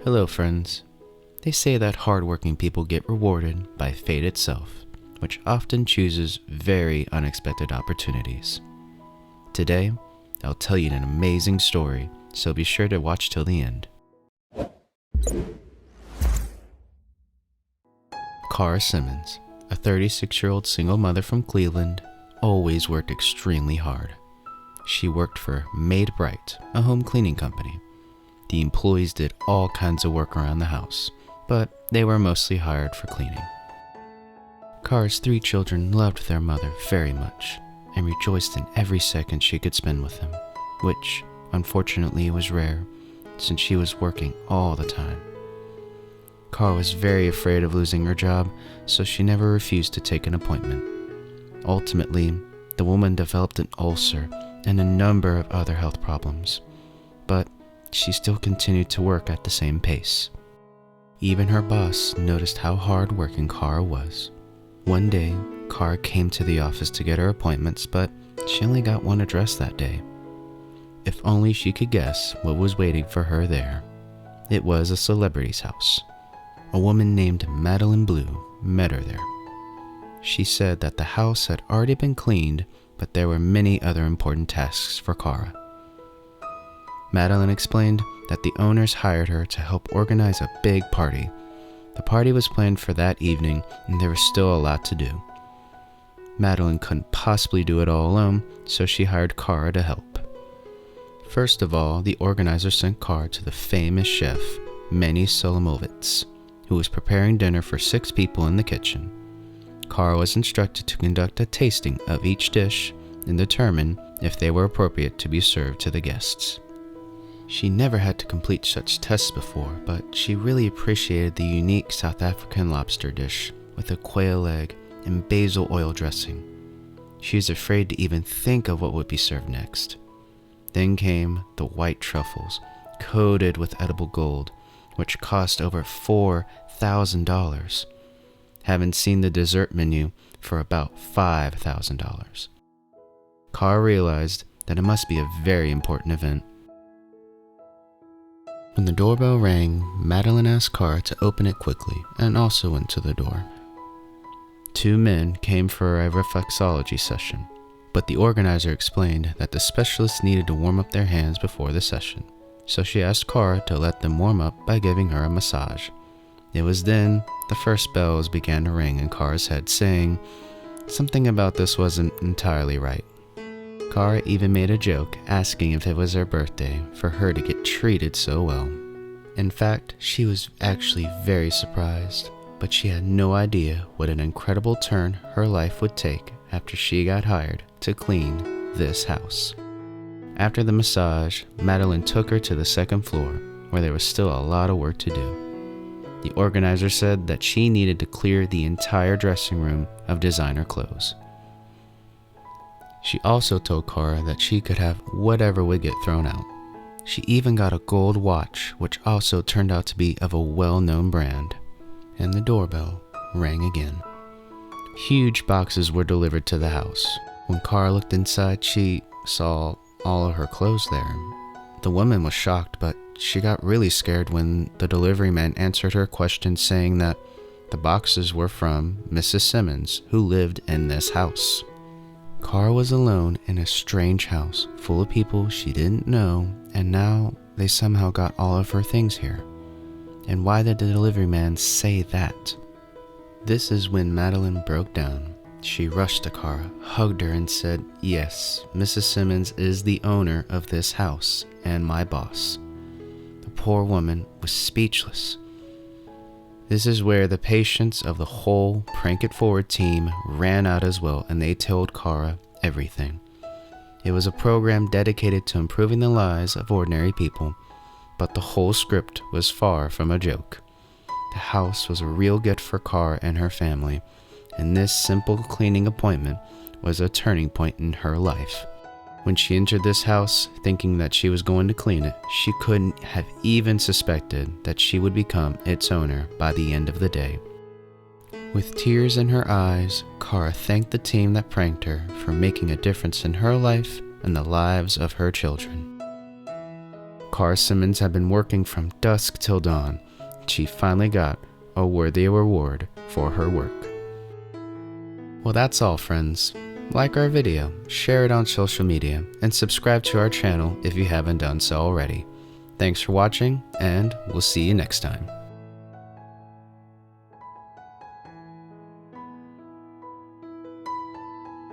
Hello friends. They say that hardworking people get rewarded by fate itself, which often chooses very unexpected opportunities. Today, I'll tell you an amazing story, so be sure to watch till the end. Cara Simmons, a 36-year-old single mother from Cleveland, always worked extremely hard. She worked for Made Bright, a home cleaning company. The employees did all kinds of work around the house, but they were mostly hired for cleaning. Cara's 3 children loved their mother very much and rejoiced in every second she could spend with them, which, unfortunately, was rare since she was working all the time. Cara was very afraid of losing her job, so she never refused to take an appointment. Ultimately, the woman developed an ulcer and a number of other health problems, but she still continued to work at the same pace. Even her boss noticed how hard-working Cara was. One day, Cara came to the office to get her appointments, but she only got one address that day. If only she could guess what was waiting for her there. It was a celebrity's house. A woman named Madeline Blue met her there. She said that the house had already been cleaned, but there were many other important tasks for Cara. Madeline explained that the owners hired her to help organize a big party. The party was planned for that evening, and there was still a lot to do. Madeline couldn't possibly do it all alone, so she hired Cara to help. First of all, the organizer sent Cara to the famous chef, Manny Solomovitz, who was preparing dinner for 6 people in the kitchen. Cara was instructed to conduct a tasting of each dish and determine if they were appropriate to be served to the guests. She never had to complete such tests before, but she really appreciated the unique South African lobster dish with a quail egg and basil oil dressing. She was afraid to even think of what would be served next. Then came the white truffles, coated with edible gold, which cost over $4,000. Haven't seen the dessert menu for about $5,000. Cara realized that it must be a very important event. When the doorbell rang, Madeline asked Cara to open it quickly and also went to the door. 2 men came for a reflexology session, but the organizer explained that the specialists needed to warm up their hands before the session, so she asked Cara to let them warm up by giving her a massage. It was then the first bells began to ring in Cara's head, saying something about this wasn't entirely right. Cara even made a joke asking if it was her birthday for her to get treated so well. In fact, she was actually very surprised, but she had no idea what an incredible turn her life would take after she got hired to clean this house. After the massage, Madeline took her to the 2nd floor, where there was still a lot of work to do. The organizer said that she needed to clear the entire dressing room of designer clothes. She also told Cara that she could have whatever would get thrown out. She even got a gold watch, which also turned out to be of a well-known brand. And the doorbell rang again. Huge boxes were delivered to the house. When Cara looked inside, she saw all of her clothes there. The woman was shocked, but she got really scared when the delivery man answered her question, saying that the boxes were from Mrs. Simmons, who lived in this house. Cara was alone in a strange house full of people she didn't know, and now they somehow got all of her things here. And why did the delivery man say that? This is when Madeline broke down. She rushed to Cara, hugged her, and said, "Yes, Mrs. Simmons is the owner of this house and my boss." The poor woman was speechless. This is where the patience of the whole Prank It Forward team ran out as well, and they told Cara everything. It was a program dedicated to improving the lives of ordinary people, but the whole script was far from a joke. The house was a real gift for Cara and her family, and this simple cleaning appointment was a turning point in her life. When she entered this house, thinking that she was going to clean it, she couldn't have even suspected that she would become its owner by the end of the day. With tears in her eyes, Cara thanked the team that pranked her for making a difference in her life and the lives of her children. Cara Simmons had been working from dusk till dawn. She finally got a worthy reward for her work. Well, that's all, friends. Like our video, share it on social media, and subscribe to our channel if you haven't done so already. Thanks for watching, and we'll see you next time.